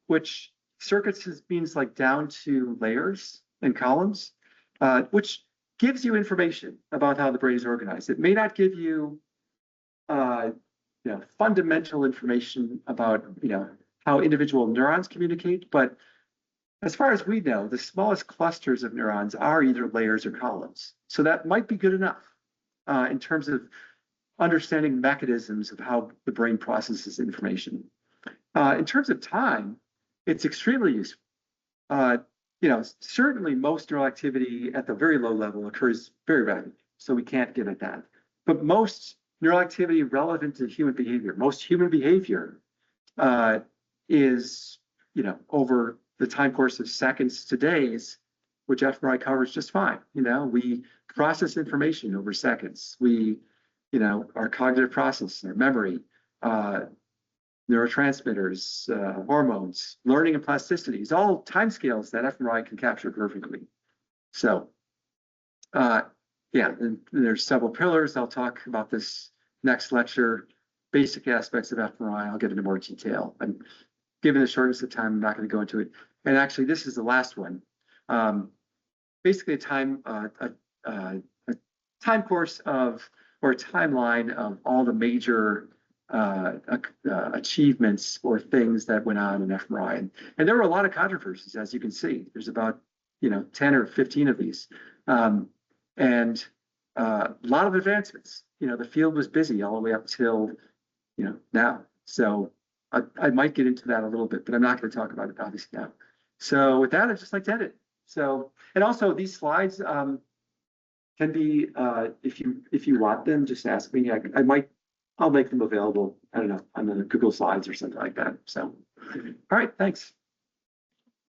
S1: which circuits means like down to layers and columns, which gives you information about how the brain is organized. It may not give you, fundamental information about, how individual neurons communicate, but as far as we know, the smallest clusters of neurons are either layers or columns. So that might be good enough in terms of understanding mechanisms of how the brain processes information. In terms of time, it's extremely useful. Certainly most neural activity at the very low level occurs very rapidly, so we can't get at that. But most neural activity relevant to human behavior, most human behavior is, over the time course of seconds to days, which fMRI covers just fine. We process information over seconds. Our cognitive process, our memory, neurotransmitters, hormones, learning and plasticity is all timescales that fMRI can capture perfectly. So, and there's several pillars. I'll talk about this next lecture, basic aspects of fMRI. I'll get into more detail. And given the shortness of time, I'm not going to go into it. And actually, this is the last one. Basically, a time course of, or a timeline of all the major achievements or things that went on in fMRI. And there were a lot of controversies, as you can see. There's about 10 or 15 of these. And a lot of advancements. The field was busy all the way up till, now. So I might get into that a little bit, but I'm not going to talk about it obviously now. So with that, I'd just like to end it. So, and also these slides can be, if you want them, just ask me. I'll make them available, I don't know, on the Google Slides or something like that. So, all right, thanks.